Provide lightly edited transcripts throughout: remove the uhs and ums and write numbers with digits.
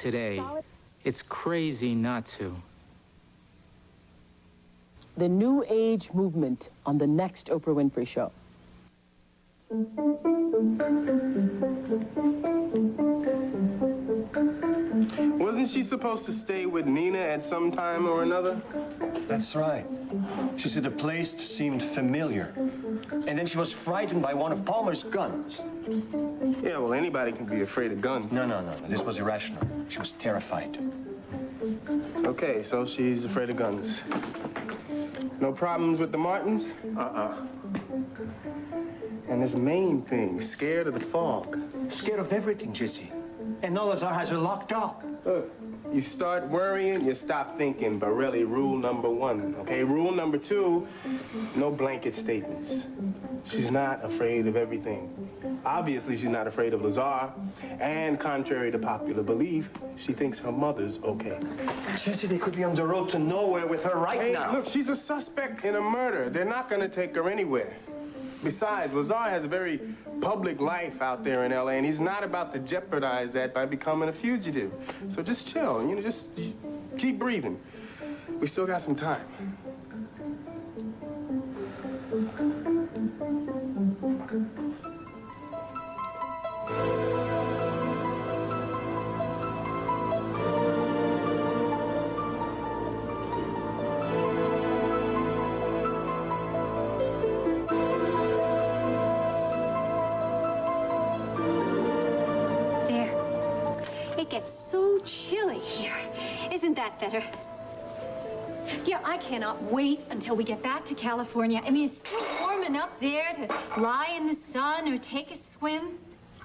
today. It's crazy not to. The New Age movement on the next Oprah Winfrey Show. Wasn't she supposed to stay with Nina at some time or another? That's right. She said the place seemed familiar. And then she was frightened by one of Palmer's guns. Yeah, well, anybody can be afraid of guns. No. This was irrational. She was terrified. Okay, so she's afraid of guns. No problems with the Martins? And this main thing, scared of the fog. Scared of everything, Jesse. And Lazar has her locked up. Look, you start worrying, you stop thinking, but really, rule number 1, okay? Rule number 2, no blanket statements. She's not afraid of everything. Obviously, she's not afraid of Lazar, and contrary to popular belief, she thinks her mother's okay. Jesse, they could be on the road to nowhere with her right now. Look, she's a suspect in a murder. They're not gonna take her anywhere. Besides, Lazar has a very public life out there in L.A., and he's not about to jeopardize that by becoming a fugitive. So just chill, just keep breathing. We still got some time. It gets so chilly here. Isn't that better? Yeah, I cannot wait until we get back to California. I mean, it's still warm enough there to lie in the sun or take a swim.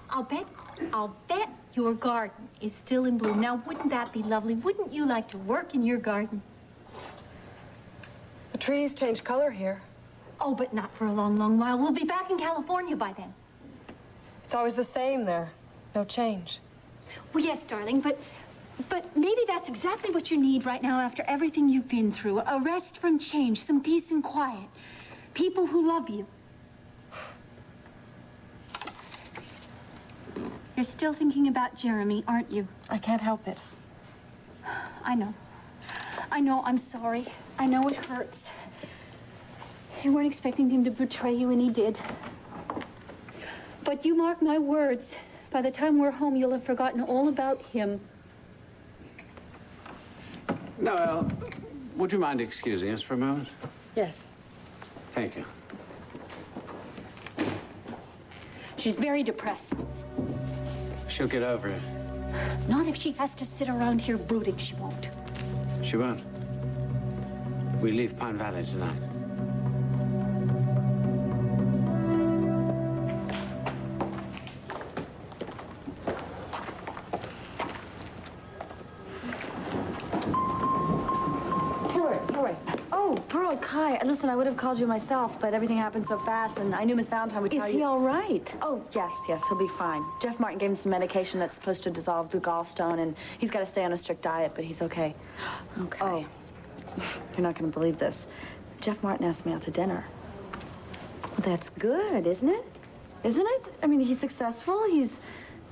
I'll bet your garden is still in bloom. Now, wouldn't that be lovely? Wouldn't you like to work in your garden? The trees change color here. Oh, but not for a long, long while. We'll be back in California by then. It's always the same there. No change. Well, yes, darling, but maybe that's exactly what you need right now after everything you've been through. A rest from change, some peace and quiet. People who love you. You're still thinking about Jeremy, aren't you? I can't help it. I know. I'm sorry. I know it hurts. You weren't expecting him to betray you, and he did. But you mark my words. By the time we're home, you'll have forgotten all about him. Noel, would you mind excusing us for a moment? Yes. Thank you. She's very depressed. She'll get over it. Not if she has to sit around here brooding. She won't. She won't. We leave Pine Valley tonight. Hi, listen, I would have called you myself, but everything happened so fast, and I knew Miss Valentine would tell you. Is he all right? Oh, yes, he'll be fine. Jeff Martin gave him some medication that's supposed to dissolve the gallstone, and he's got to stay on a strict diet, but he's okay. Okay. Oh, you're not going to believe this. Jeff Martin asked me out to dinner. Well, that's good, isn't it? Isn't it? I mean, he's successful, he's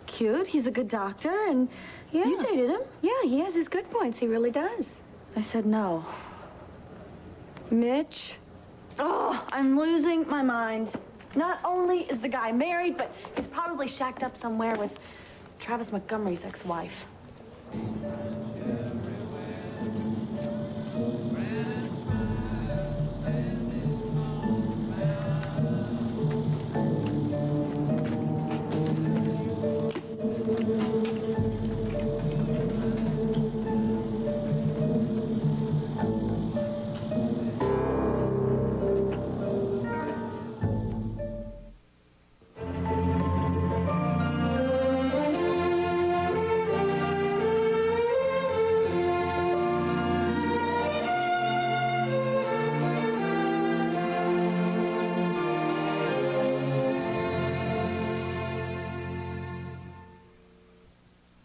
cute, he's a good doctor, and yeah. You dated him. Yeah, he has his good points. He really does. I said no. Mitch? Oh, I'm losing my mind. Not only is the guy married, but he's probably shacked up somewhere with Travis Montgomery's ex-wife.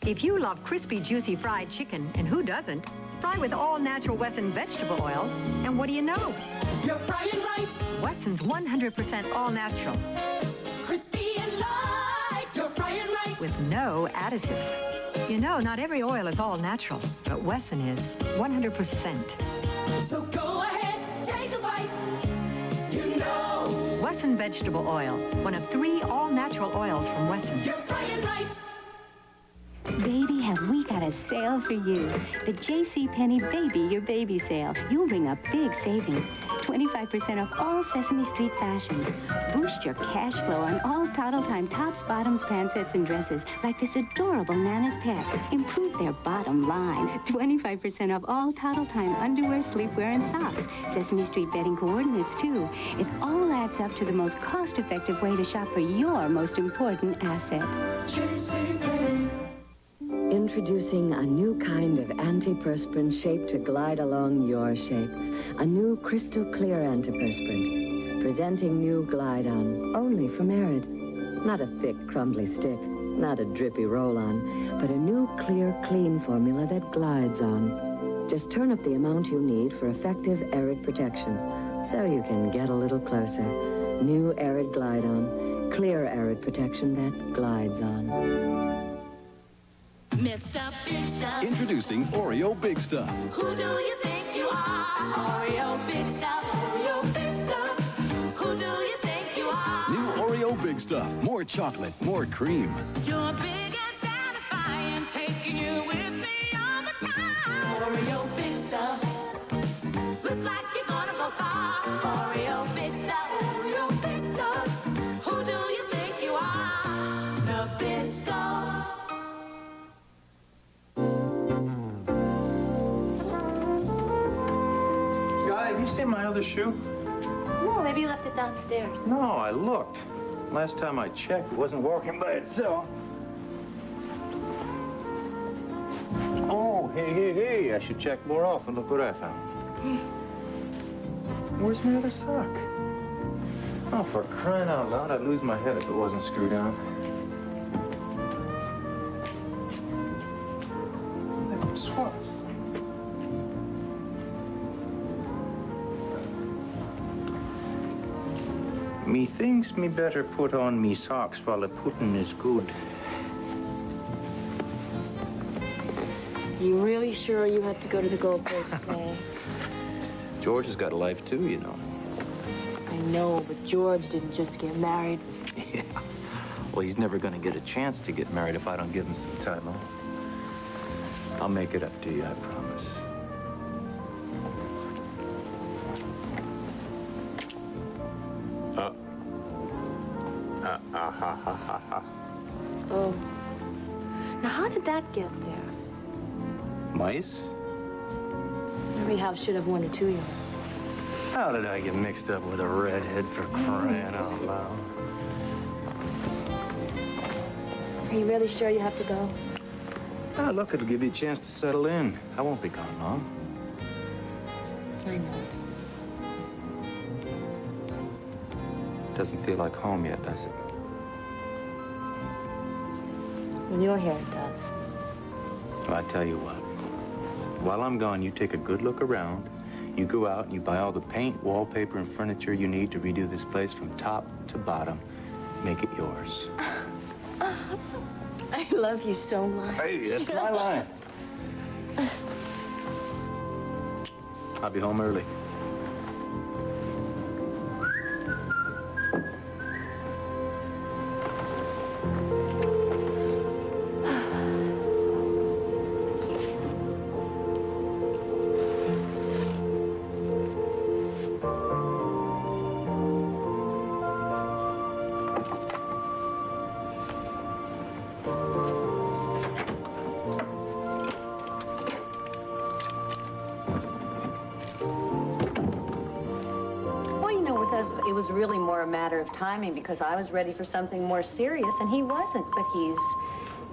If you love crispy, juicy fried chicken, and who doesn't, fry with all-natural Wesson vegetable oil, and what do you know? You're frying right. Wesson's 100% all-natural. Crispy and light. You're frying right. With no additives. You know, not every oil is all natural, but Wesson is 100%. So go ahead, take a bite. You know. Wesson vegetable oil, one of 3 all-natural oils from Wesson. You're frying right. Baby, have we got a sale for you. The JCPenney Baby Your Baby Sale. You'll ring up big savings. 25% off all Sesame Street fashions. Boost your cash flow on all Toddle Time tops, bottoms, pant sets, and dresses, like this adorable Nana's Pet. Improve their bottom line. 25% off all Toddle Time underwear, sleepwear, and socks. Sesame Street bedding coordinates, too. It all adds up to the most cost-effective way to shop for your most important asset. JCPenney. Introducing a new kind of antiperspirant shape to glide along your shape. A new crystal clear antiperspirant. Presenting new Glide On, only from Arid. Not a thick, crumbly stick, not a drippy roll-on, but a new clear, clean formula that glides on. Just turn up the amount you need for effective Arid protection, so you can get a little closer. New Arid Glide On, clear Arid protection that glides on. Mr. Big Stuff. Introducing Oreo Big Stuff. Who do you think you are? Oreo Big Stuff. Oreo Big Stuff. Who do you think you are? New Oreo Big Stuff. More chocolate, more cream. You're big and satisfying, taking you with me all the time. Oreo Big Stuff. Looks like you're gonna go far. Oreo Big Stuff. Oreo Big Stuff. Who do you think you are? The Bisco. Have you seen my other shoe? No, maybe you left it downstairs. No, I looked. Last time I checked, it wasn't walking by itself. Oh, hey, I should check more often. Look what I found. Where's my other sock? Oh, for crying out loud, I'd lose my head if it wasn't screwed on. That's what? Methinks me better put on me socks while the pudding is good. You really sure you had to go to the Gold Coast today? George has got a life too, you know. I know, but George didn't just get married. Yeah. Well, he's never going to get a chance to get married if I don't give him some time off. I'll make it up to you, I promise. Oh. Now, how did that get there? Mice? Every house should have 1 or 2 young. How did I get mixed up with a redhead for crying out loud? Are you really sure you have to go? Ah, look, it'll give you a chance to settle in. I won't be gone long. I know. Doesn't feel like home yet, does it? When you're here, it does. Well, I tell you what. While I'm gone, you take a good look around. You go out and you buy all the paint, wallpaper, and furniture you need to redo this place from top to bottom. Make it yours. I love you so much. Hey, that's my line. I'll be home early. It was really more a matter of timing because I was ready for something more serious and he wasn't. But he's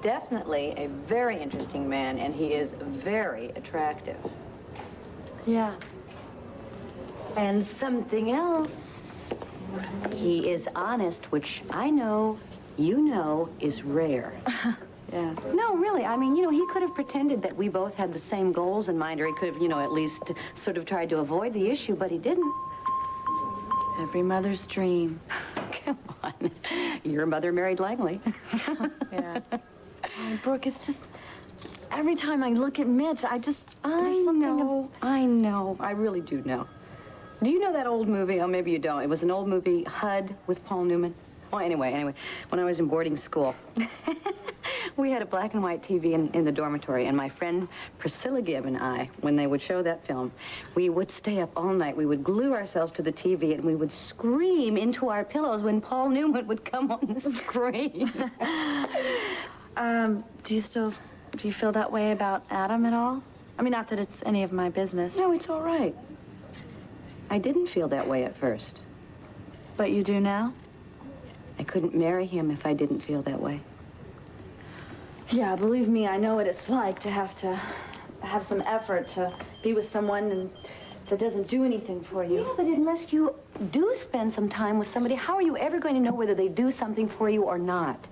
definitely a very interesting man and he is very attractive. Yeah. And something else. He is honest, which I know, you know, is rare. Yeah. No, really. I mean, you know, he could have pretended that we both had the same goals in mind, or he could have, you know, at least sort of tried to avoid the issue, but he didn't. Every mother's dream. Come on. Your mother married Langley. Yeah. Brooke, it's just every time I look at Mitch, I know. I really do know. Do you know that old movie? Oh, maybe you don't. It was an old movie, HUD, with Paul Newman. Well, anyway, when I was in boarding school, we had a black and white TV in the dormitory, and my friend Priscilla Gibb and I, when they would show that film, we would stay up all night. We would glue ourselves to the TV, and we would scream into our pillows when Paul Newman would come on the screen. Do you feel that way about Adam at all? I mean, not that it's any of my business. No, it's all right. I didn't feel that way at first. But you do now? I couldn't marry him if I didn't feel that way. Yeah, believe me, I know what it's like to have some effort to be with someone that doesn't do anything for you. Yeah, but unless you do spend some time with somebody, how are you ever going to know whether they do something for you or not?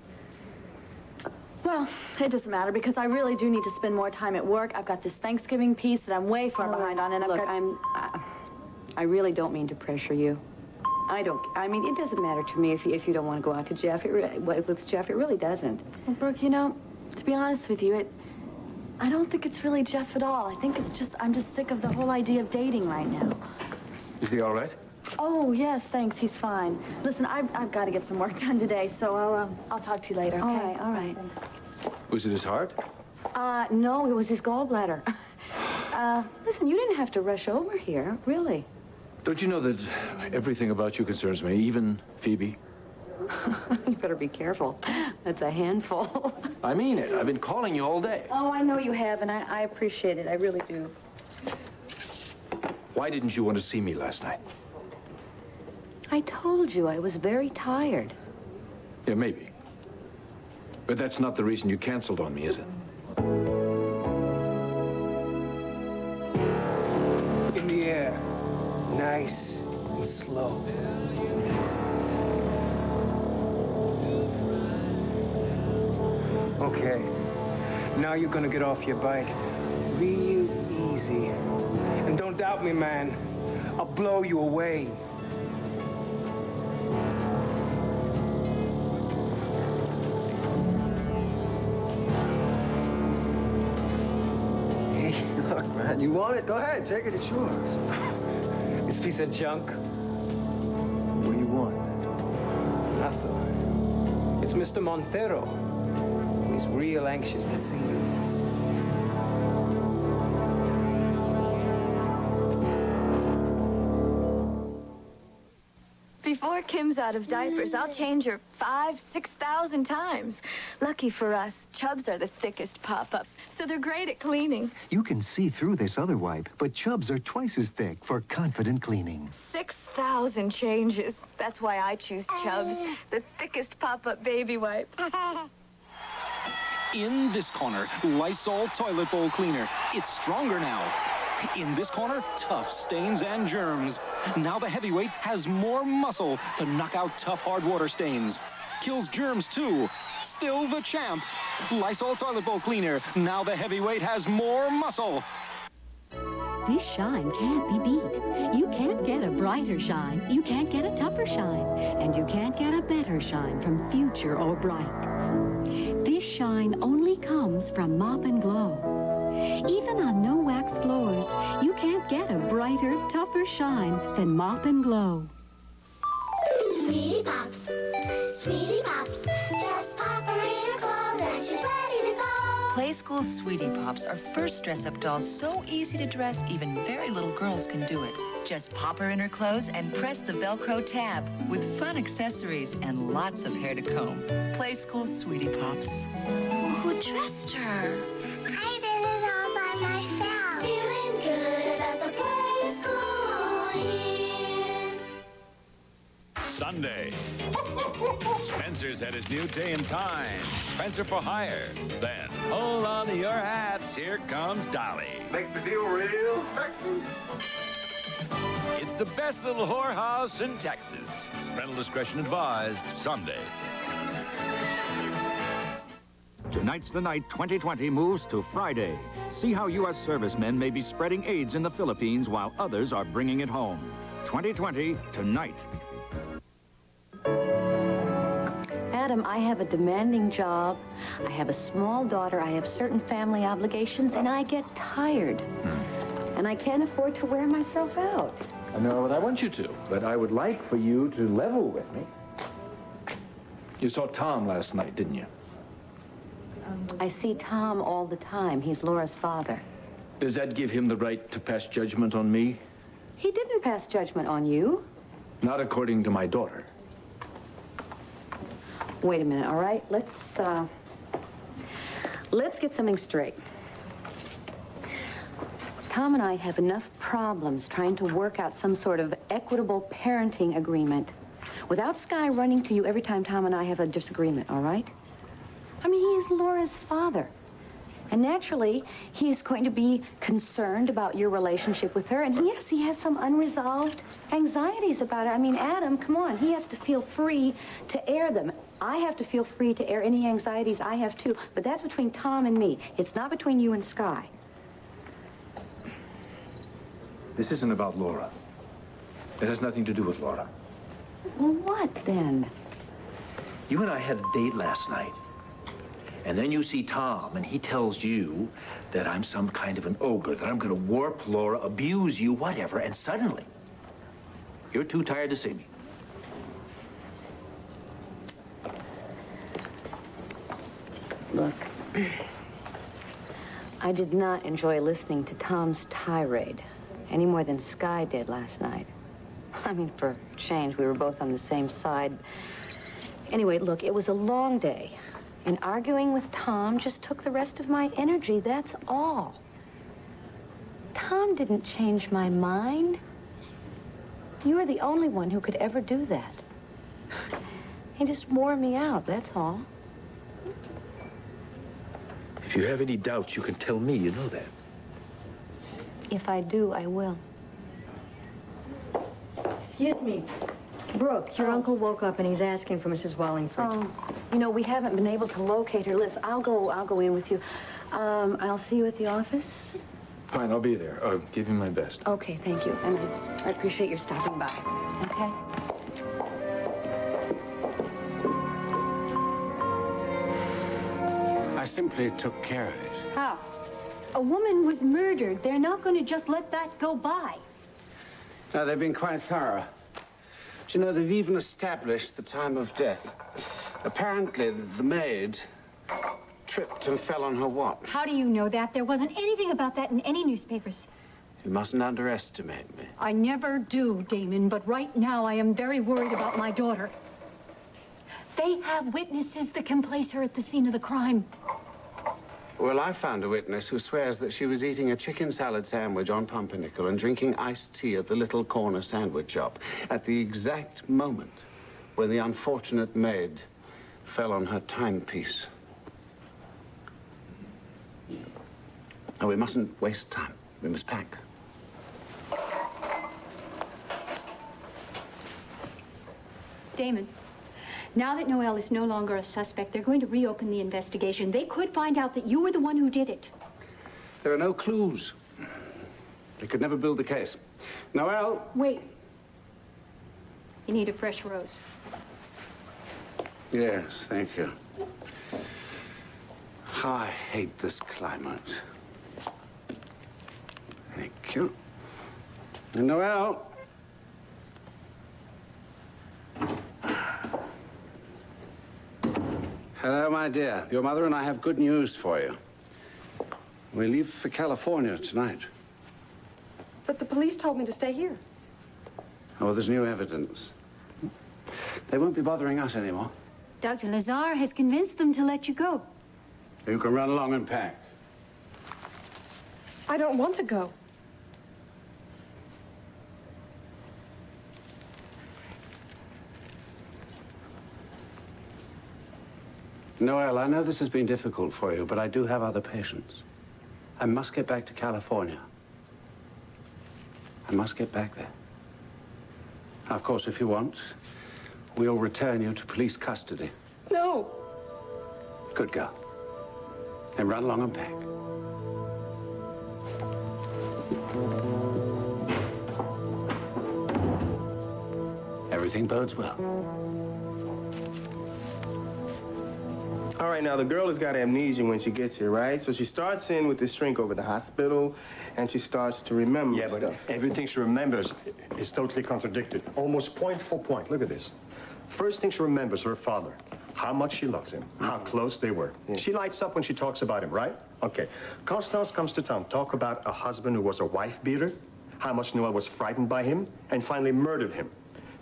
Well, it doesn't matter because I really do need to spend more time at work. I've got this Thanksgiving piece that I'm way far behind on, and I really don't mean to pressure you. I mean, it doesn't matter to me if you don't want to go out to Jeff. With Jeff, it really doesn't. Well, Brooke, you know, to be honest with you, I don't think it's really Jeff at all. I think I'm just sick of the whole idea of dating right now. Is he all right? Oh, yes, thanks. He's fine. Listen, I've got to get some work done today, so I'll talk to you later, okay? All right. Was it his heart? No, it was his gallbladder. Listen, you didn't have to rush over here, really. Don't you know that everything about you concerns me, even Phoebe? You better be careful. That's a handful. I mean it. I've been calling you all day. Oh, I know you have, and I appreciate it. I really do. Why didn't you want to see me last night? I told you I was very tired. Yeah, maybe. But that's not the reason you canceled on me, is it? In the air. Nice and slow. Okay. Now you're gonna get off your bike. Real easy. And don't doubt me, man. I'll blow you away. Hey, look, man, you want it? Go ahead, take it, it's yours. This piece of junk? What do you want? Nothing. It's Mr. Montero. He's real anxious to see you. Before Kim's out of diapers, I'll change her 5,000, 6,000 times. Lucky for us, Chubbs are the thickest pop-ups, so they're great at cleaning. You can see through this other wipe, but Chubbs are twice as thick for confident cleaning. 6,000 changes. That's why I choose Chubbs, the thickest pop-up baby wipes. In this corner, Lysol Toilet Bowl Cleaner. It's stronger now. In this corner, tough stains and germs. Now the heavyweight has more muscle to knock out tough hard water stains. Kills germs too. Still the champ. Lysol Toilet Bowl Cleaner. Now the heavyweight has more muscle. This shine can't be beat. You can't get a brighter shine. You can't get a tougher shine. And you can't get a better shine from Future or Bright. This shine only comes from Mop and Glow. Even on no wax floors, you can't get a brighter, tougher shine than Mop and Glow. Sweetie Pops, Sweetie Pops, just pop her in her clothes and she's ready to go. Play School Sweetie Pops are first dress-up dolls so easy to dress, even very little girls can do it. Just pop her in her clothes and press the Velcro tab with fun accessories and lots of hair to comb. Play School Sweetie Pops. Who dressed her? I did it all by myself. Feeling good about the play school years. Sunday. Spencer's had his new day and time. Spencer for hire. Then, hold on to your hats. Here comes Dolly. Make the deal real sexy. It's the best little whorehouse in Texas. Parental discretion advised. Sunday. Tonight's the Night 2020 moves to Friday. See how U.S. servicemen may be spreading AIDS in the Philippines while others are bringing it home. 2020 tonight. Adam, I have a demanding job. I have a small daughter. I have certain family obligations, and I get tired. And I can't afford to wear myself out. I know what I want you to, but I would like for you to level with me. You saw Tom last night, didn't you? I see Tom all the time. He's Laura's father. Does that give him the right to pass judgment on me? He didn't pass judgment on you. Not according to my daughter. Wait a minute, all right? Let's get something straight. Tom and I have enough problems trying to work out some sort of equitable parenting agreement without Sky running to you every time Tom and I have a disagreement, all right? I mean, he is Laura's father. And naturally, he is going to be concerned about your relationship with her. And yes, he has some unresolved anxieties about it. I mean, Adam, come on, he has to feel free to air them. I have to feel free to air any anxieties I have too. But that's between Tom and me. It's not between you and Sky. This isn't about Laura. It has nothing to do with Laura. Well, what then? You and I had a date last night. And then you see Tom, and he tells you that I'm some kind of an ogre, that I'm going to warp Laura, abuse you, whatever, and suddenly, you're too tired to see me. Look, I did not enjoy listening to Tom's tirade any more than Sky did last night. I mean, for a change, we were both on the same side. Anyway, look, it was a long day. And arguing with Tom just took the rest of my energy, that's all. Tom didn't change my mind. You were the only one who could ever do that. He just wore me out, that's all. If you have any doubts, you can tell me, you know that. If I do, I will. Excuse me. Brooke, your uncle woke up and he's asking for Mrs. Wallingford. Oh, you know, we haven't been able to locate her. Liz, I'll go in with you. I'll see you at the office. Fine, I'll be there. I'll give you my best. Okay, thank you. And I appreciate your stopping by. Okay? I simply took care of it. How? A woman was murdered. They're not going to just let that go by. No, they've been quite thorough. Do you know, they've even established the time of death. Apparently, the maid tripped and fell on her watch. How do you know that? There wasn't anything about that in any newspapers. You mustn't underestimate me. I never do, Damon, but right now I am very worried about my daughter. They have witnesses that can place her at the scene of the crime. Well, I found a witness who swears that she was eating a chicken salad sandwich on pumpernickel and drinking iced tea at the little corner sandwich shop at the exact moment when the unfortunate maid fell on her timepiece. Oh, we mustn't waste time. We must pack. Damon, now that Noelle is no longer a suspect, they're going to reopen the investigation. They could find out that you were the one who did it. There are no clues. They could never build the case. Noelle! Wait. You need a fresh rose. Yes, thank you. How I hate this climate. Thank you. And Noelle. Hello, my dear. Your mother and I have good news for you. We leave for California tonight. But the police told me to stay here. Oh, there's new evidence. They won't be bothering us anymore. Dr. Lazar has convinced them to let you go. You can run along and pack. I don't want to go. Noelle, I know this has been difficult for you, but I do have other patients. I must get back to California. I must get back there. Now, of course, if you want, we'll return you to police custody. No. Good girl. Then run along and pack. Everything bodes well. All right, now, the girl has got amnesia when she gets here, right? So she starts in with this shrink over the hospital, and she starts to remember stuff. But everything she remembers is totally contradicted. Almost point for point. Look at this. First thing she remembers, her father. How much she loves him. How close they were. Yeah. She lights up when she talks about him, right? Okay. Constance comes to town, talk about a husband who was a wife-beater, how much Noel was frightened by him, and finally murdered him.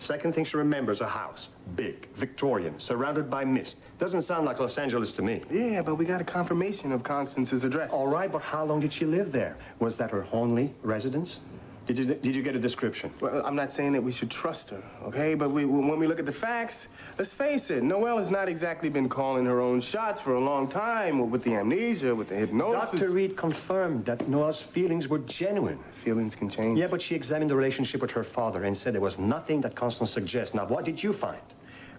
Second thing she remembers, a house. Big, Victorian, surrounded by mist. Doesn't sound like Los Angeles to me. Yeah, but we got a confirmation of Constance's address. All right, but how long did she live there? Was that her only residence? Did you get a description? Well, I'm not saying that we should trust her, okay? But when we look at the facts, let's face it, Noelle has not exactly been calling her own shots for a long time with the amnesia, with the hypnosis. Dr. Reed confirmed that Noelle's feelings were genuine. Feelings can change. Yeah, but she examined the relationship with her father and said there was nothing that Constance suggests. Now, what did you find?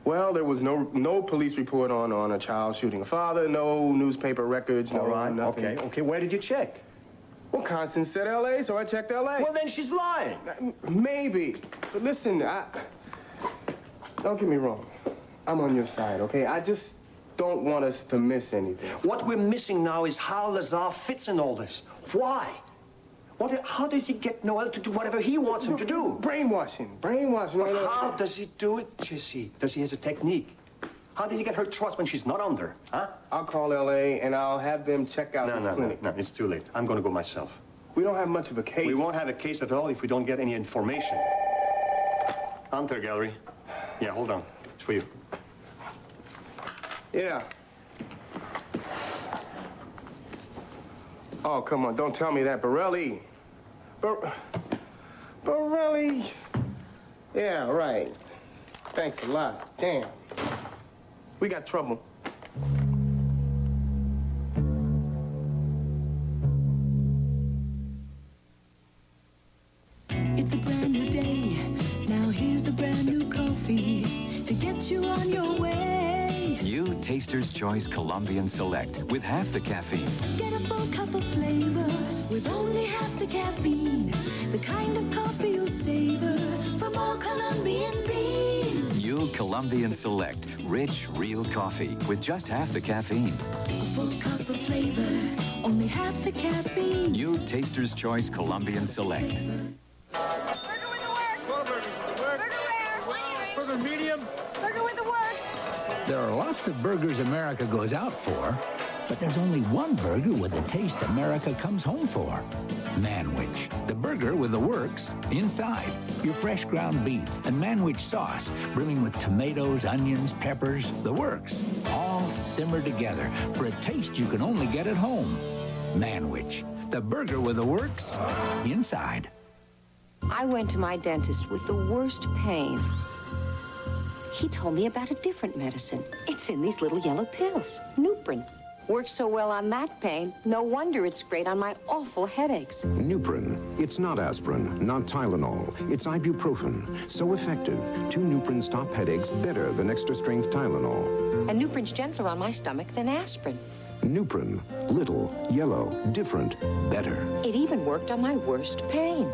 Well, there was no police report on a child shooting a father, no newspaper records, no nothing. Okay, where did you check? Well, Constance said L.A., so I checked L.A. Well, then she's lying. Maybe. But listen, don't get me wrong. I'm on your side, okay? I just don't want us to miss anything. What we're missing now is how Lazar fits in all this. Why? How does he get Noel to do whatever he wants him to do? Brainwashing. But how does he do it, Jesse? Does he have a technique? How did he get her trust when she's not under, huh? I'll call L.A. and I'll have them check out this clinic. No, it's too late. I'm going to go myself. We don't have much of a case. We won't have a case at all if we don't get any information. Hunter Gallery. Yeah, hold on. It's for you. Yeah. Oh, come on. Don't tell me that. Borelli. Borelli. Yeah, right. Thanks a lot. Damn. We got trouble. It's a brand new day. Now here's a brand new coffee to get you on your way. New Taster's Choice Colombian Select with half the caffeine. Get a full cup of flavor with only half the caffeine. The kind of coffee you'll savor from all Colombian beans. New Colombian Select. Rich, real coffee with just half the caffeine. A full cup of flavor, only half the caffeine. New Taster's Choice Colombian Select. Burger medium. Burger with the works. There are lots of burgers America goes out for, but there's only one burger with the taste America comes home for. Manwich, the burger with the works inside. Your fresh ground beef and Manwich sauce, brimming with tomatoes, onions, peppers, the works, all simmered together for a taste you can only get at home. Manwich, the burger with the works inside. I went to my dentist with the worst pain. He told me about a different medicine. It's in these little yellow pills, Nuprin. Works so well on that pain, no wonder it's great on my awful headaches. Nuprin. It's not aspirin, not Tylenol. It's ibuprofen. So effective, 2 Nuprins stop headaches better than extra-strength Tylenol. And Nuprin's gentler on my stomach than aspirin. Nuprin. Little, yellow, different, better. It even worked on my worst pain.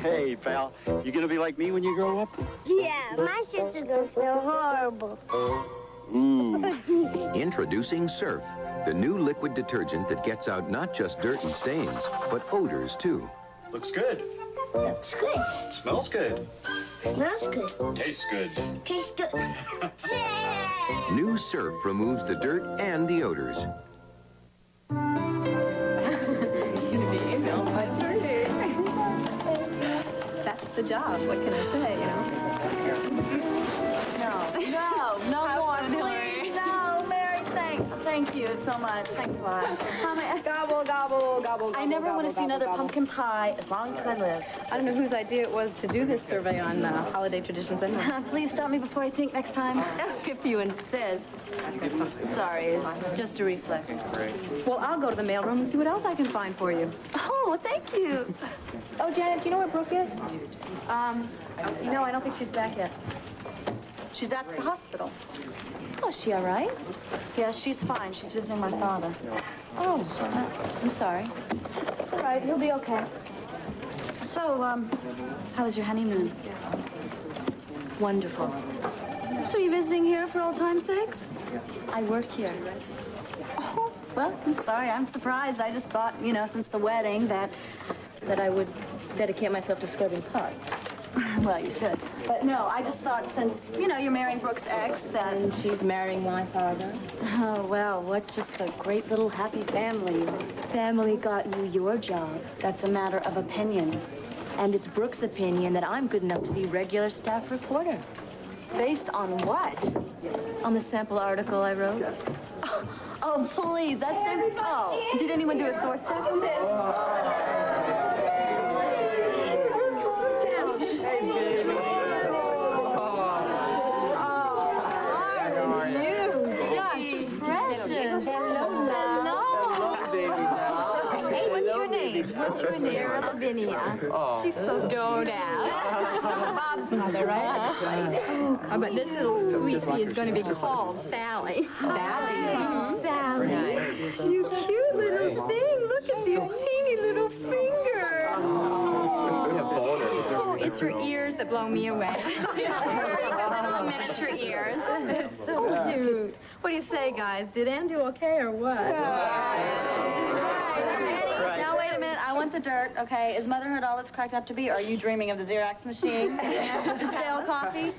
Hey, pal, you gonna be like me when you grow up? Yeah, my sister's gonna smell horrible. Introducing Surf, the new liquid detergent that gets out not just dirt and stains, but odors, too. Looks good. Looks good. Smells good. Smells good. Tastes good. Tastes good. New Surf removes the dirt and the odors. That's the job. What can I say, you know? No more, please. No, Mary, thank you so much. Thanks a lot. Gobble, gobble, gobble, I never want to see another pumpkin pie as long as I live. I don't know whose idea it was to do this survey on holiday traditions anyway. Please stop me before I think next time. If you insist. Sorry, it's just a reflex. Well, I'll go to the mailroom and see what else I can find for you. Oh, thank you. Oh, Janet, do you know where Brooke is? No, I don't think she's back yet. She's at the hospital. Oh, is she all right? Yes, she's fine. She's visiting my father. Oh, I'm sorry. It's all right. He'll be okay. So, how was your honeymoon? Wonderful. So you visiting here for old time's sake? I work here. Oh, well, I'm sorry. I'm surprised. I just thought, you know, since the wedding that I would Dedicate myself to scrubbing pots. Well, you should. But no, I just thought since, you know, you're marrying Brooke's ex, that... And she's marrying my father. Oh, well, what just a great little happy family. Family got you your job. That's a matter of opinion. And it's Brooke's opinion that I'm good enough to be regular staff reporter. Based on what? On the sample article I wrote. Oh, please, that's... Oh, did anyone do a source check? What's your name? Lavinia. Oh. She's so don't ask. Bob's mother, right? Oh, but this little sweetie is going to be called Sally. Sally? Sally. Nice. You cute little thing. Look at these teeny little fingers. Oh, it's her ears that blow me away. Little miniature ears. They're so cute. What do you say, guys? Did Ann do okay or what? Now, wait a minute. I want the dirt, okay? Is motherhood all it's cracked up to be, or are you dreaming of the Xerox machine? The stale coffee?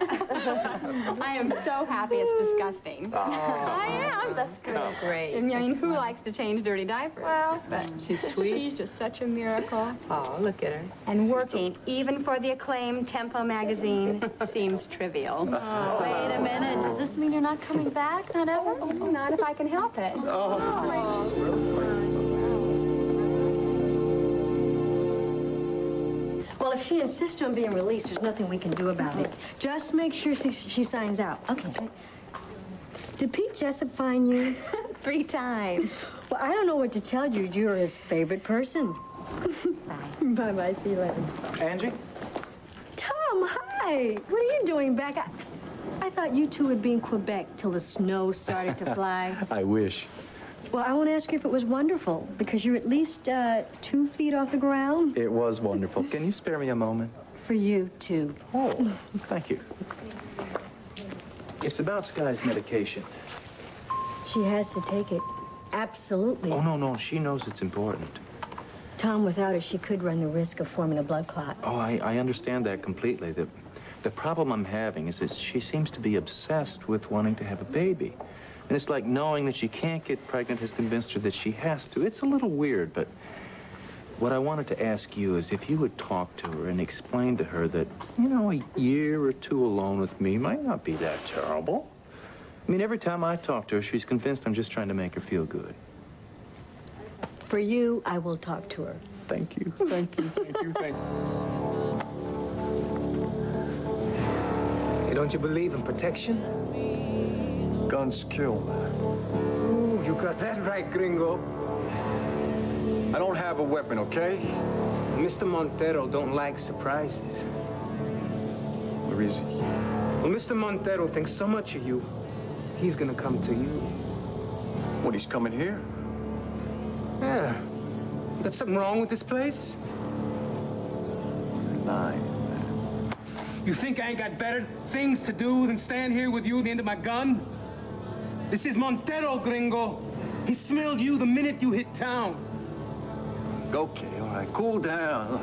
I am so happy it's disgusting. I am. That's good. That's great. I mean, who likes to change dirty diapers? Well, but she's sweet. She's just such a miracle. Oh, look at her. And working, even for the acclaimed Tempo magazine, seems trivial. Oh, wait a minute. Does this mean you're not coming back? Not ever? Oh, not if I can help it. Well, if she insists on being released, there's nothing we can do about it. Just make sure she signs out. Okay. Did Pete Jessup find you? 3 times. Well, I don't know what to tell you. You're his favorite person. Bye. Bye-bye. See you later. Angie? Tom, hi. What are you doing back? I thought you two would be in Quebec till the snow started to fly. I wish. Well, I want to ask you if it was wonderful, because you're at least 2 feet off the ground. It was wonderful. Can you spare me a moment? For you, too. Oh, thank you. It's about Sky's medication. She has to take it. Absolutely. Oh, no. She knows it's important. Tom, without it, she could run the risk of forming a blood clot. Oh, I understand that completely. The problem I'm having is that she seems to be obsessed with wanting to have a baby. And it's like knowing that she can't get pregnant has convinced her that she has to. It's a little weird, but what I wanted to ask you is if you would talk to her and explain to her that, you know, a year or 2 alone with me might not be that terrible. I mean, every time I talk to her, she's convinced I'm just trying to make her feel good. For you, I will talk to her. Thank you. Thank you. Hey, don't you believe in protection? Guns kill, man. Ooh, you got that right, gringo. I don't have a weapon, okay? Mr. Montero don't like surprises. Where is he? Well, Mr. Montero thinks so much of you, he's gonna come to you. What, he's coming here? Yeah. Got something wrong with this place? Lying. You think I ain't got better things to do than stand here with you at the end of my gun? This is Montero, gringo. He smelled you the minute you hit town. Okay, all right, cool down. Look,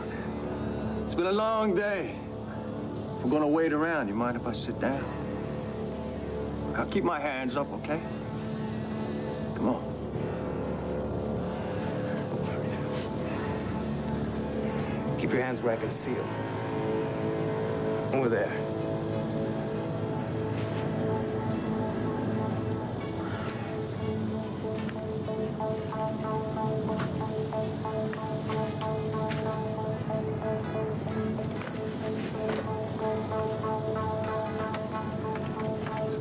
it's been a long day. If we're gonna wait around, you mind if I sit down? Look, I'll keep my hands up, okay? Come on. Keep your hands where I can see them. Over there.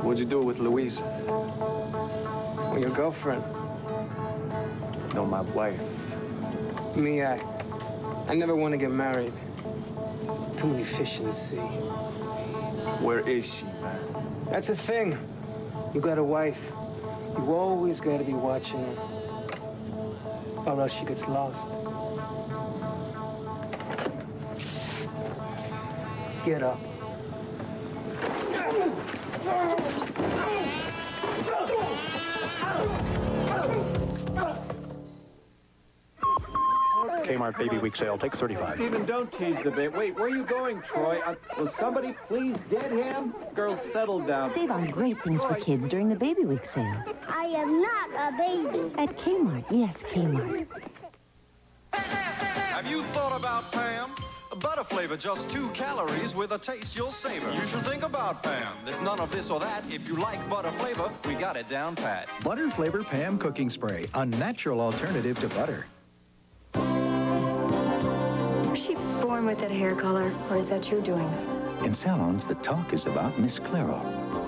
What'd you do with Louisa? Well, your girlfriend. No, my wife. Me, I never want to get married. Too many fish in the sea. Where is she, man? That's the thing. You got a wife. You always got to be watching her. Or else she gets lost. Get up. Kmart Baby Week sale. Take 35. Stephen, don't tease the baby. Wait, where are you going, Troy? Will somebody please get him? Girls, settle down. Save on great things for kids during the Baby Week sale. I am not a baby. At Kmart, yes, Kmart. Have you thought about Pam? Butter flavor, just 2 calories with a taste you'll savor. You should think about Pam. There's none of this or that. If you like butter flavor, we got it down pat. Butter Flavor Pam Cooking Spray, a natural alternative to butter. Was she born with that hair color, or is that your doing? In salons, the talk is about Miss Clairol.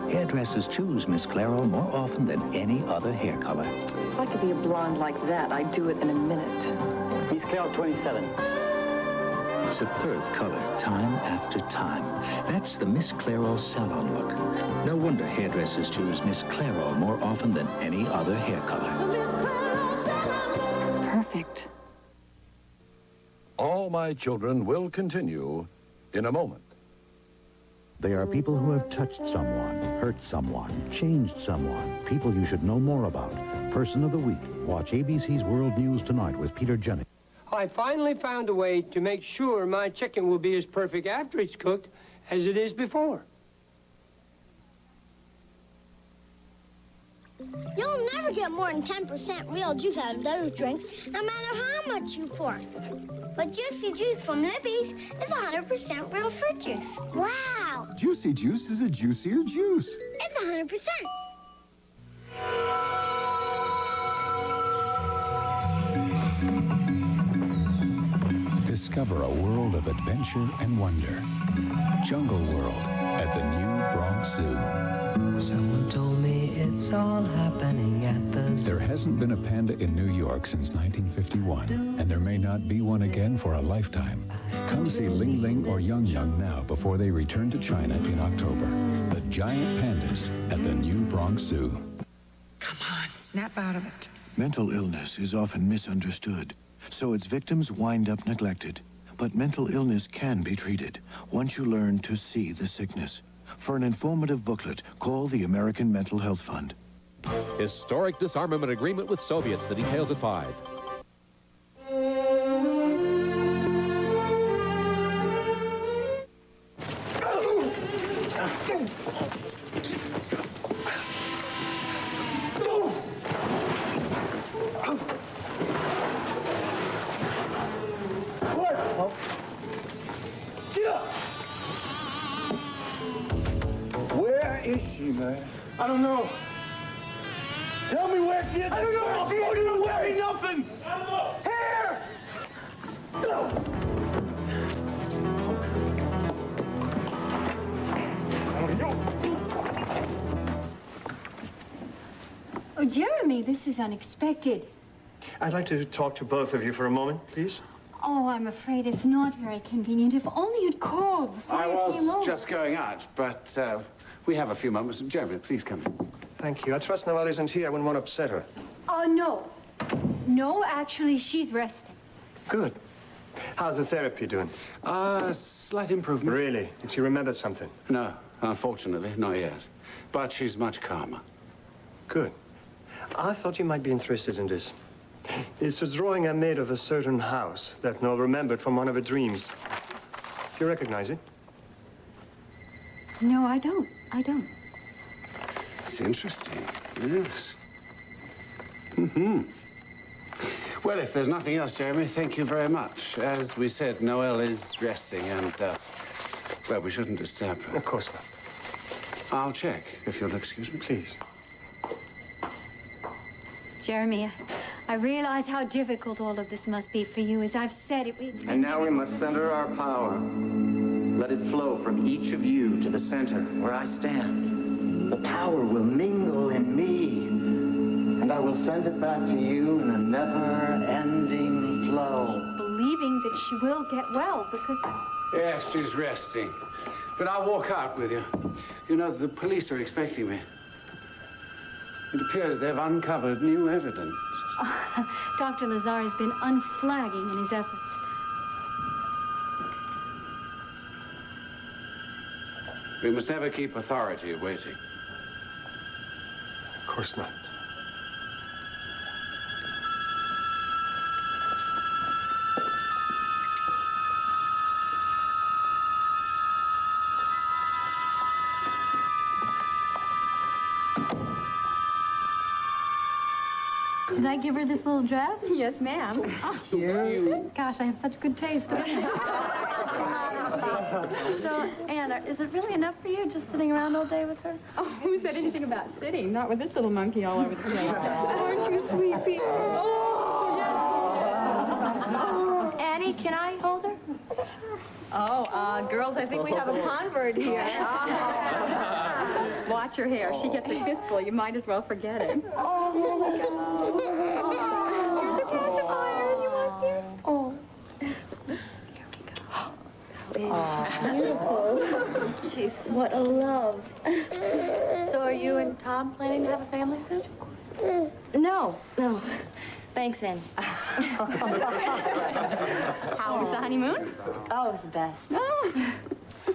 Hairdressers choose Miss Clairol more often than any other hair color. If I could be a blonde like that, I'd do it in a minute. Miss Clairol 27. Superb color, time after time. That's the Miss Clairol salon look. No wonder hairdressers choose Miss Clairol more often than any other hair color. Perfect. All My Children will continue in a moment. They are people who have touched someone, hurt someone, changed someone, people you should know more about. Person of the Week. Watch ABC's World News Tonight with Peter Jennings. I finally found a way to make sure my chicken will be as perfect after it's cooked as it is before. You'll never get more than 10% real juice out of those drinks, no matter how much you pour. But Juicy Juice from Libby's is 100% real fruit juice. Wow! Juicy Juice is a juicier juice. It's 100%. Discover a world of adventure and wonder. Jungle World at the new Bronx Zoo. Someone told me it's all happening at the zoo. There hasn't been a panda in New York since 1951, and there may not be one again for a lifetime. Come see Ling Ling or Yung Yung now before they return to China in October. The giant pandas at the new Bronx Zoo. Come on, snap out of it. Mental illness is often misunderstood, so its victims wind up neglected. But mental illness can be treated once you learn to see the sickness. For an informative booklet, call the American Mental Health Fund. Historic disarmament agreement with Soviets. The details at 5. Where is she, man? I don't know. Tell me where she is. I don't know where she is. I'm not wearing nothing. Here! Oh, Jeremy, this is unexpected. I'd like to talk to both of you for a moment, please. Oh, I'm afraid it's not very convenient. If only you'd called before I you came was over. just going out, but we have a few moments. Jeremy, please come in. Thank you. I trust Noelle isn't here. I wouldn't want to upset her. Oh, no. No, actually, she's resting. Good. How's the therapy doing? Slight improvement. Really? Did she remember something? No, unfortunately, not yet. But she's much calmer. Good. I thought you might be interested in this. It's a drawing I made of a certain house that Noel remembered from one of her dreams. Do you recognize it? No, I don't. I don't. It's interesting, yes. Mm-hmm. Well, if there's nothing else, Jeremy, thank you very much. As we said, Noelle is resting and, well, we shouldn't disturb her. Of course not. I'll check, if you'll excuse me. Please. Jeremy, I realize how difficult all of this must be for you. As I've said, it's... And now we must center our power. Let it flow from each of you to the center where I stand. The power will mingle in me, and I will send it back to you in a never-ending flow. Believing that she will get well, because... Yes, she's resting. But I'll walk out with you. You know, the police are expecting me. It appears they've uncovered new evidence. Dr. Lazar has been unflagging in his efforts. We must never keep authority waiting. Of course not. Did I give her this little dress? Yes, ma'am. Oh, cute. Gosh, I have such good taste. So, Anna, is it really enough for you just sitting around all day with her? Oh, who said anything about sitting? Not with this little monkey all over the place. Aren't you sweet, Peter? Oh, yes. Annie, can I hold her? Oh, girls, I think we have a convert here. Watch her hair. She gets a fistful. You might as well forget it. Oh, my God. Here's your pacifier. You want this? Oh. She's beautiful. Jeez, what a love. So are you and Tom planning to have a family soon? No. Thanks, Annie. How was the honeymoon? Oh, it was the best. Oh.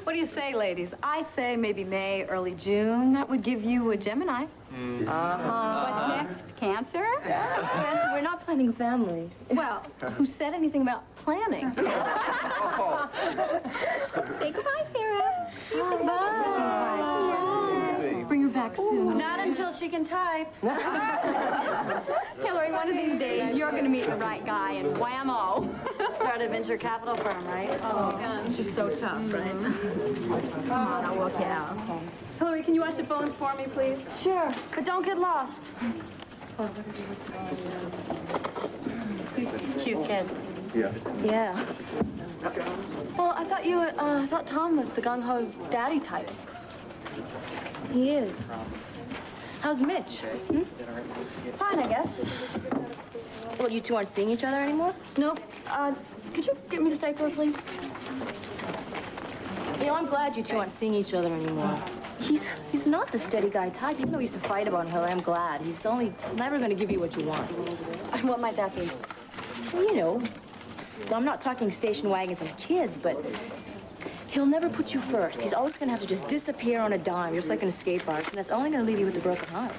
What do you say, ladies? I say maybe May, early June. That would give you a Gemini. What's next? Cancer? We're not planning a family. Well, who said anything about planning? Say goodbye, Sarah. Bye. Bring her back soon. Not until she can type. Hillary, one of these days, you're going to meet the right guy, and whammo. Start a venture capital firm, right? Oh, it's just so tough, right? Come on, I'll work you out. Okay. Hillary, can you watch the phones for me, please? Sure, but don't get lost. Cute kid. Yeah. Well, I thought I thought Tom was the gung-ho daddy type. He is. How's Mitch? Fine, I guess. Well, you two aren't seeing each other anymore? Nope. Could you get me the stapler, please? You know, I'm glad you two aren't seeing each other anymore. He's not the steady guy type. Even though he used to fight about Hillary, I'm glad. He's only never going to give you what you want. What might that be? Well, you know, I'm not talking station wagons and kids, but he'll never put you first. He's always going to have to just disappear on a dime, just like an escape artist, and that's only going to leave you with a broken heart.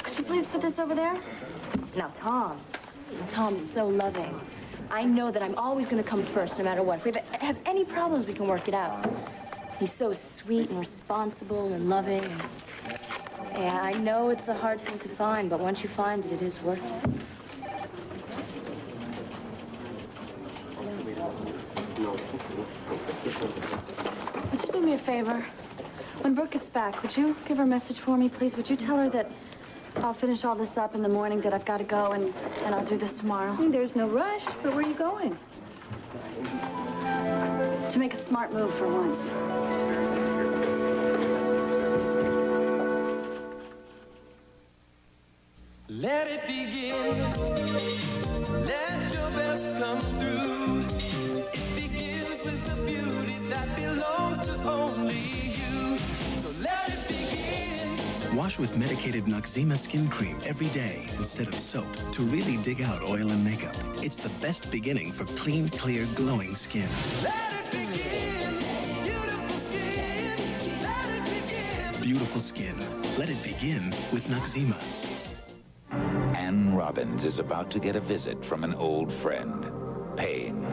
Could you please put this over there? Now, Tom's so loving. I know that I'm always going to come first, no matter what. If we have any problems, we can work it out. He's so sweet and responsible and loving. And, yeah, I know it's a hard thing to find, but once you find it, it is worth it. Would you do me a favor? When Brooke gets back, would you give her a message for me, please? Would you tell her that I'll finish all this up in the morning, that I've got to go, and I'll do this tomorrow? There's no rush, but where are you going? To make a smart move for once. Let it begin. Let your best come through. It begins with the beauty that belongs to only you. So let it begin. Wash with medicated Noxzema skin cream every day instead of soap to really dig out oil and makeup. It's the best beginning for clean, clear, glowing skin. Let it begin. Beautiful skin. Let it begin. Beautiful skin. Let it begin with Noxzema. Anne Robbins is about to get a visit from an old friend, pain.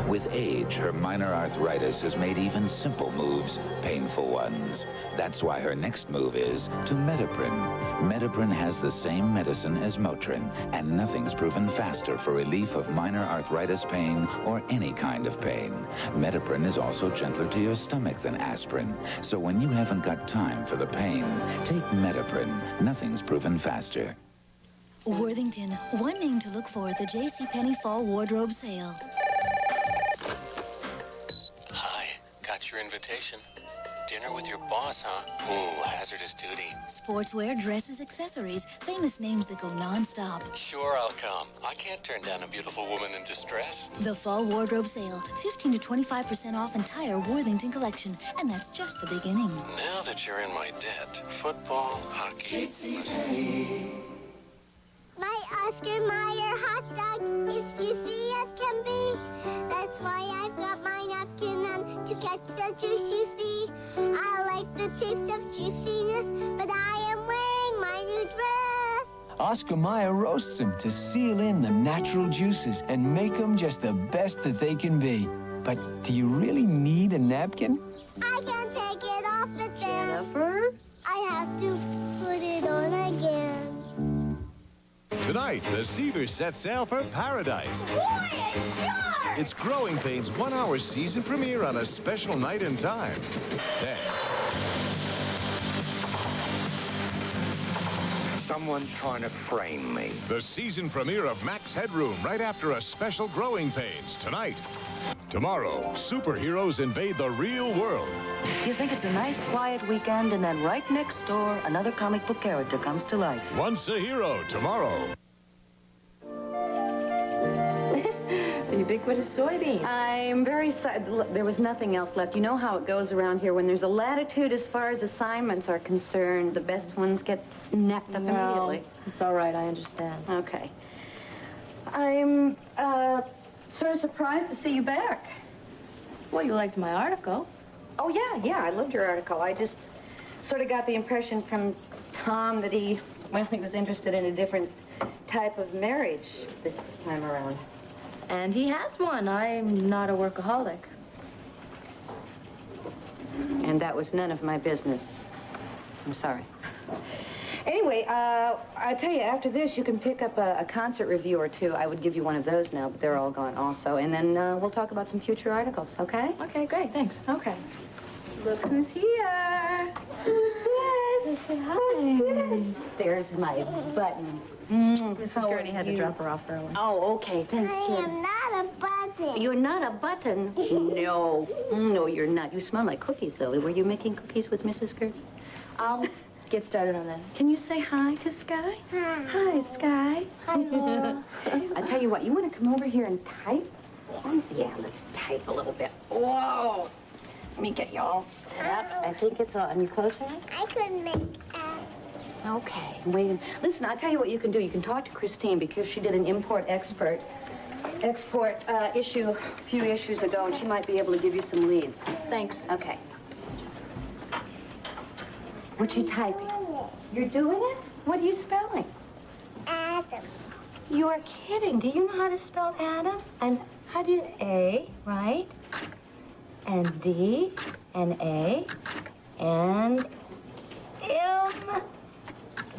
With age, her minor arthritis has made even simple moves painful ones. That's why her next move is to Metaprin. Metaprin has the same medicine as Motrin, and nothing's proven faster for relief of minor arthritis pain or any kind of pain. Metaprin is also gentler to your stomach than aspirin, so when you haven't got time for the pain, take Metaprin. Nothing's proven faster. Worthington, one name to look for at the JCPenney Fall Wardrobe Sale. Hi, got your invitation. Dinner with your boss, huh? Ooh, hazardous duty. Sportswear, dresses, accessories, famous names that go non-stop. Sure, I'll come. I can't turn down a beautiful woman in distress. The Fall Wardrobe Sale, 15 to 25% off entire Worthington collection, and that's just the beginning. Now that you're in my debt, football, hockey... My Oscar Mayer hot dog is juicy as can be. That's why I've got my napkin on to catch extra juice, you see. I like the taste of juiciness, but I am wearing my new dress. Oscar Mayer roasts them to seal in the natural juices and make them just the best that they can be. But do you really need a napkin? I can take it off, but then Jennifer? I have to put it on again. Tonight, the Cedars set sail for paradise. Boy, it's sharp! It's Growing Pains' 1-hour season premiere on a special night and time. Then, someone's trying to frame me. the season premiere of Max Headroom right after a special Growing Pains tonight. Tomorrow, superheroes invade the real world. You think it's a nice, quiet weekend, and then right next door, another comic book character comes to life. Once a hero tomorrow. The ubiquitous soybean. I'm very sorry. There was nothing else left. You know how it goes around here. When there's a latitude as far as assignments are concerned, the best ones get snapped up immediately. It's all right. I understand. Okay. I'm, sort of surprised to see you back. Well, you liked my article. Oh, yeah, I loved your article. I just sort of got the impression from Tom that he was interested in a different type of marriage this time around. And he has one. I'm not a workaholic. And that was none of my business. I'm sorry. Anyway, I tell you, after this, you can pick up a concert review or two. I would give you one of those now, but they're all gone also. And then we'll talk about some future articles, okay? Okay, great. Thanks. Okay. Look who's here. Who's this? Hi. Who's this? There's my button. Mrs. Gurney had to drop her off early. Oh, okay. Thanks, kid. I am not a button. You're not a button? No. No, you're not. You smell like cookies, though. Were you making cookies with Mrs. Gurney? I'll get started on this. Can you say hi to Sky? Hi. Hi, Sky. Hello. I tell you what, you want to come over here and type? Yeah, let's type a little bit. Whoa. Let me get you all set up. I think it's on. You close now? I couldn't make Okay, wait a minute. Listen, I'll tell you what you can do. You can talk to Christine because she did an export issue a few issues ago, and she might be able to give you some leads. Thanks. Okay. What you typing? You're doing it? What are you spelling? Adam. You're kidding. Do you know how to spell Adam? And how do you A, right? And D, and A, and M.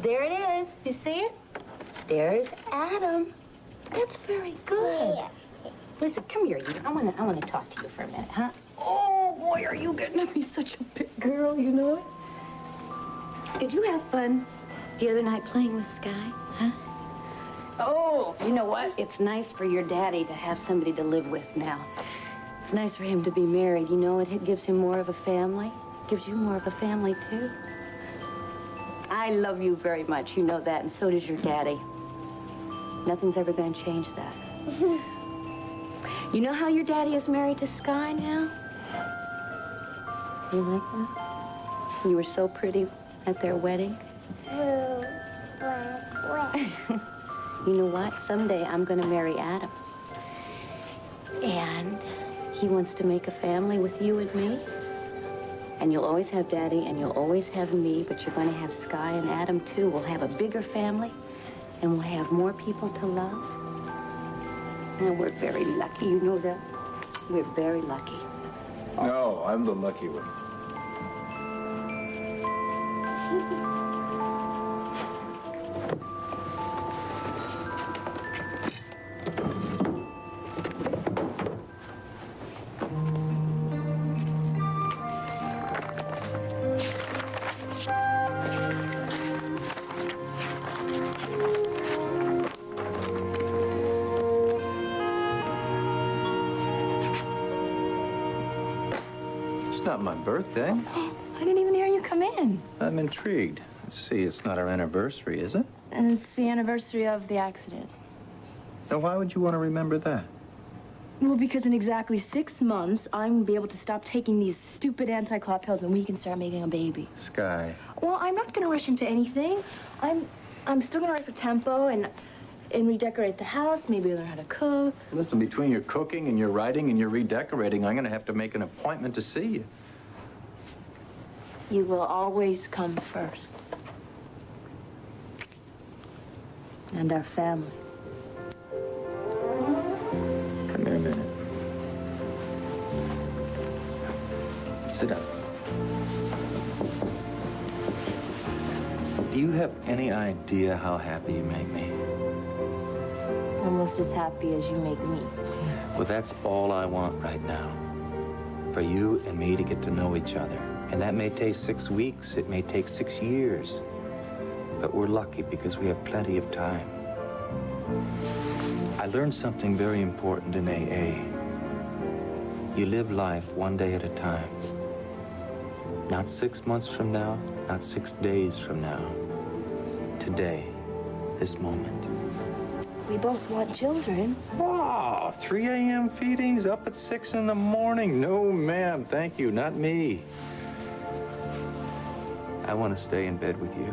There it is. You see it? There's Adam. That's very good. Yeah. Listen, come here. I want to talk to you for a minute, huh? Oh boy, are you getting to be such a big girl? You know it. Did you have fun the other night playing with Sky, huh? Oh, you know what? It's nice for your daddy to have somebody to live with now. It's nice for him to be married. You know, it gives him more of a family. Gives you more of a family, too. I love you very much. You know that, and so does your daddy. Nothing's ever going to change that. You know how your daddy is married to Sky now? You like that? You were so pretty at their wedding. Blue, black, white. You know what? Someday I'm going to marry Adam. And he wants to make a family with you and me. And you'll always have Daddy, and you'll always have me, but you're going to have Sky and Adam, too. We'll have a bigger family, and we'll have more people to love. And we're very lucky, you know that? We're very lucky. No, I'm the lucky one. Not my birthday. I didn't even hear you come in. I'm intrigued. Let's see, it's not our anniversary, is it? And it's the anniversary of the accident. Now, why would you want to remember that? Well, because in exactly 6 months, I'm going to be able to stop taking these stupid anti-clot pills and we can start making a baby. Sky. Well, I'm not going to rush into anything. I'm still going to write for Tempo, and and redecorate the house, maybe learn how to cook. Listen, between your cooking and your writing and your redecorating, I'm going to have to make an appointment to see you. You will always come first. And our family. Come here a minute. Sit down. Do you have any idea how happy you make me? Almost as happy as you make me. Well, that's all I want right now. For you and me to get to know each other. And that may take 6 weeks, it may take 6 years. But we're lucky because we have plenty of time. I learned something very important in AA. You live life one day at a time. Not 6 months from now, not 6 days from now. Today, this moment. We both want children. Wow, 3 a.m. feedings up at 6 in the morning. No, ma'am, thank you, not me. I want to stay in bed with you.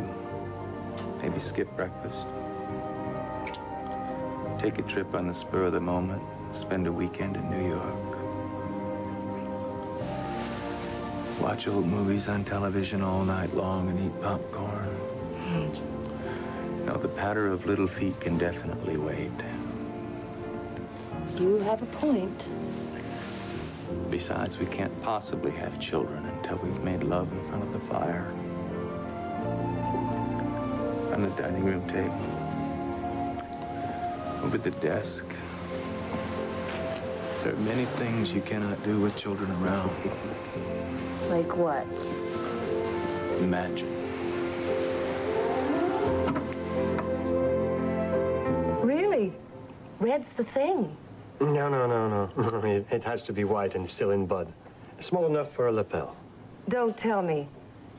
Maybe skip breakfast. Take a trip on the spur of the moment. Spend a weekend in New York. Watch old movies on television all night long and eat popcorn. No, the patter of little feet can definitely wait. You have a point. Besides, we can't possibly have children until we've made love in front of the fire. On the dining room table. Over the desk. There are many things you cannot do with children around. Like what? Imagine. Really? Red's the thing. No. It has to be white and still in bud. Small enough for a lapel. Don't tell me.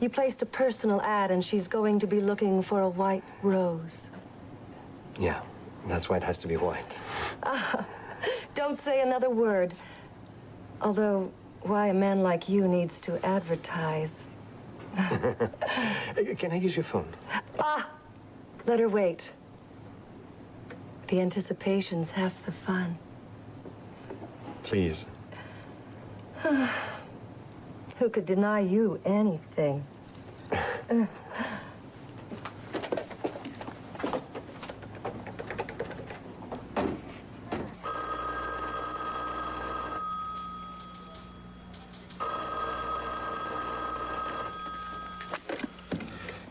You placed a personal ad and she's going to be looking for a white rose. Yeah, that's why it has to be white. Don't say another word. Although, why a man like you needs to advertise. Can I use your phone? Let her wait. The anticipation's half the fun. Please. Who could deny you anything?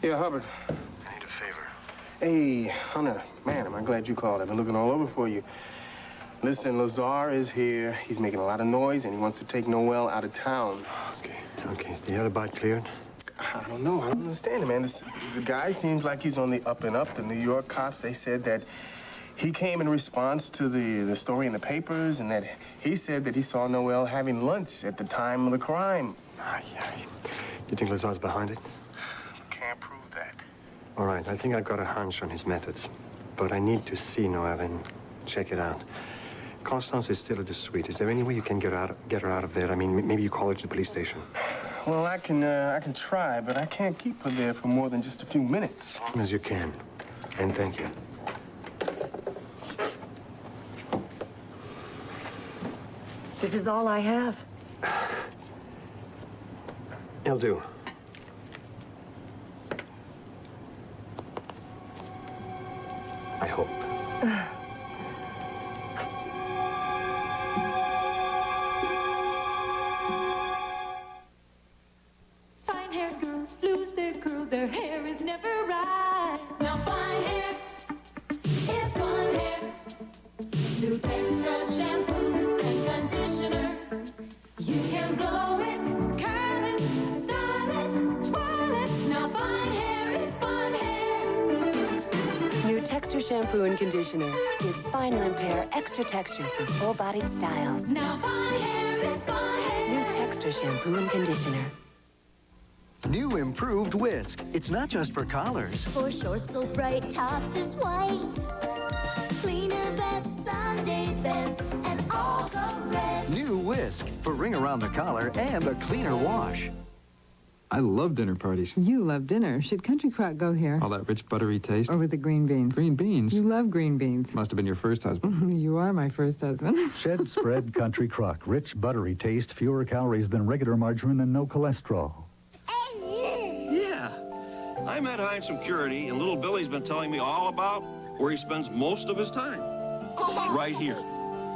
Yeah, Hubbard. I need a favor. Hey, Hunter. Man, am I glad you called. I've been looking all over for you. Listen, Lazar is here. He's making a lot of noise, and he wants to take Noel out of town. Okay. Is the alibi cleared? I don't know. I don't understand it, man. The guy seems like he's on the up and up. The New York cops, they said that he came in response to the story in the papers, and that he said that he saw Noel having lunch at the time of the crime. Yeah. You think Lazar's behind it? Can't prove that. All right, I think I've got a hunch on his methods. But I need to see Noel and check it out. Constance is still at the suite. Is there any way you can get her out of there? I mean, maybe you call her to the police station. Well, I can try, but I can't keep her there for more than just a few minutes. As long as you can. And thank you. This is all I have. It'll do. I hope. Fine-haired girls lose their curl, their hair is never right. Now fine hair is fun hair. New Textra shampoo and conditioner. You can blow it, curl it, style it, twirl it. Now fine hair is fun hair. New Texture shampoo and conditioner gives fine limp hair extra texture through full-bodied styles. Now fine hair is fun hair. New Texture shampoo and conditioner. New improved Whisk. It's not just for collars. For shorts so bright, tops this white. Cleaner vest, Sunday best, and all the rest. New Whisk for ring around the collar and a cleaner wash. I love dinner parties. You love dinner. Should Country Crock go here? All that rich, buttery taste. Or with the green beans? Green beans? You love green beans. Must have been your first husband. You are my first husband. Shed Spread Country Crock. Rich, buttery taste, fewer calories than regular margarine, and no cholesterol. Yeah. I'm at Heinz Security, and little Billy's been telling me all about where he spends most of his time. Right here.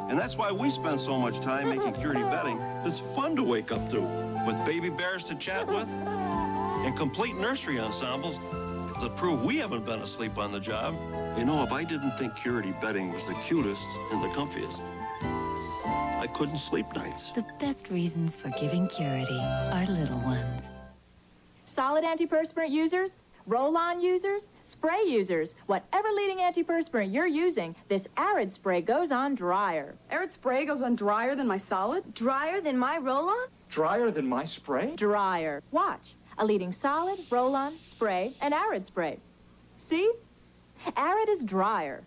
And that's why we spend so much time making security bedding that's fun to wake up to, with baby bears to chat with, and complete nursery ensembles that prove we haven't been asleep on the job. You know, if I didn't think Curity bedding was the cutest and the comfiest, I couldn't sleep nights. The best reasons for giving Curity are little ones. Solid antiperspirant users, roll-on users, spray users, whatever leading antiperspirant you're using, this Arid spray goes on drier. Arid spray goes on drier than my solid? Drier than my roll-on? Drier than my spray? Drier. Watch. A leading solid, roll-on, spray, and Arid spray. See? Arid is drier.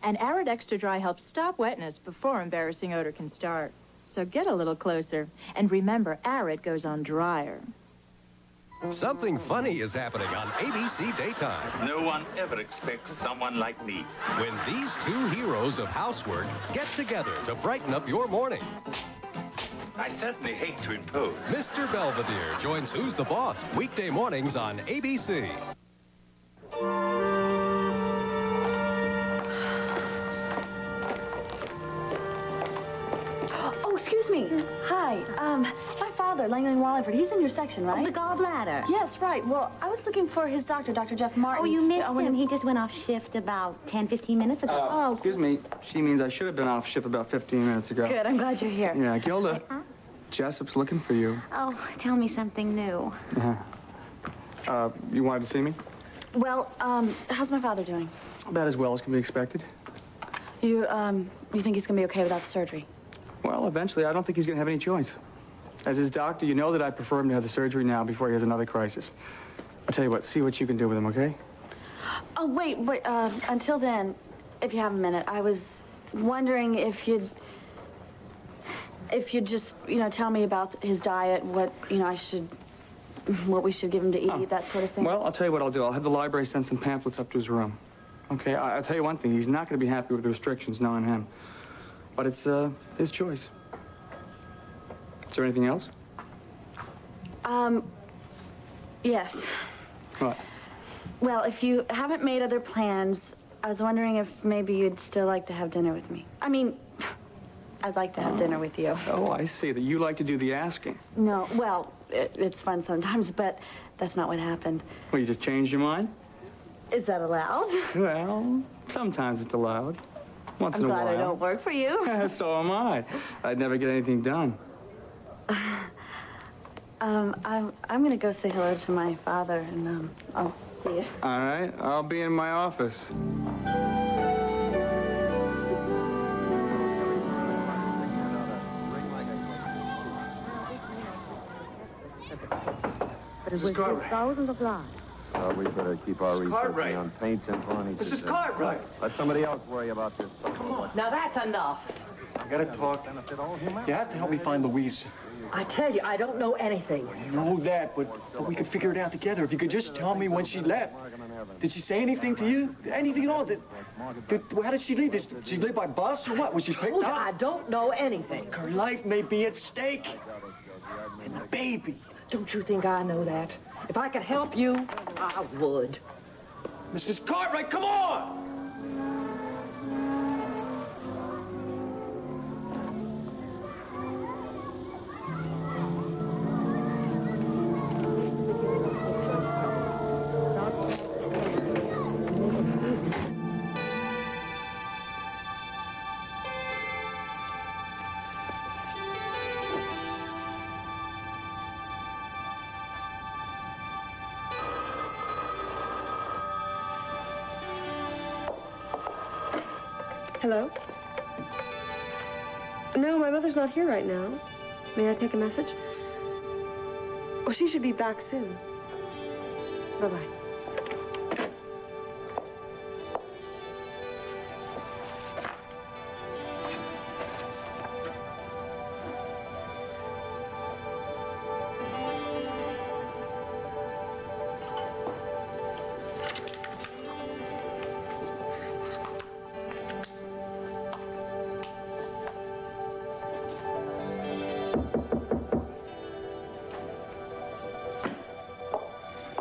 And Arid Extra Dry helps stop wetness before embarrassing odor can start. So get a little closer. And remember, Arid goes on drier. Something funny is happening on ABC Daytime. No one ever expects someone like me. When these two heroes of housework get together to brighten up your morning. I certainly hate to impose. Mr. Belvedere joins Who's the Boss weekday mornings on ABC. Oh, excuse me. Hi. My father, Langley Wallingford, he's in your section, right? Oh, the gallbladder. Yes, right. Well, I was looking for his doctor, Dr. Jeff Martin. Oh, you missed him. He just went off shift about 10, 15 minutes ago. Oh, Excuse me. She means I should have been off shift about 15 minutes ago. good. I'm glad you're here. Yeah, Gilda. Huh? Jessup's looking for you. Oh, tell me something new. Yeah. You wanted to see me? Well, how's my father doing? About as well as can be expected. You think he's gonna be okay without the surgery? Well, eventually, I don't think he's going to have any choice. As his doctor, you know that I prefer him to have the surgery now before he has another crisis. I'll tell you what, see what you can do with him, okay? Oh, wait, until then, if you have a minute, I was wondering if you'd just, tell me about his diet, what we should give him to eat, that sort of thing. Well, I'll tell you what I'll do. I'll have the library send some pamphlets up to his room. Okay, I'll tell you one thing. He's not going to be happy with the restrictions, knowing him. But it's his choice. Is there anything else? Yes. What? Well, if you haven't made other plans, I was wondering if maybe you'd still like to have dinner with me. I mean, I'd like to have dinner with you. Oh, I see. That you like to do the asking. No, well, it's fun sometimes, but that's not what happened. Well, you just changed your mind? Is that allowed? Well, sometimes it's allowed. Once in a while. I'm glad I don't work for you. So am I. I'd never get anything done. I'm going to go say hello to my father, and I'll see you. All right. I'll be in my office. Mrs. Cartwright. Thousands of lives. We better keep our research on paints and varnishes. Mrs. Cartwright! Let somebody else worry about this. Come on. Now that's enough. I gotta talk. You have to help me find Louise. I tell you, I don't know anything. You know that, but we could figure it out together. If you could just tell me when she left. Did she say anything to you? Anything at all? How did she leave? Did she leave by bus or what? Was she picked up? I don't know anything. Her life may be at stake. And the baby. Don't you think I know that? If I could help you, I would. Mrs. Cartwright, come on! Hello? No, my mother's not here right now. May I take a message? Oh, she should be back soon. Bye-bye.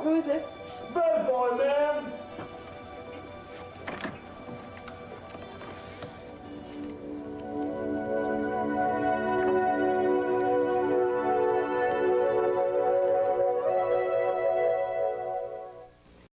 Who is it? Bad boy, man.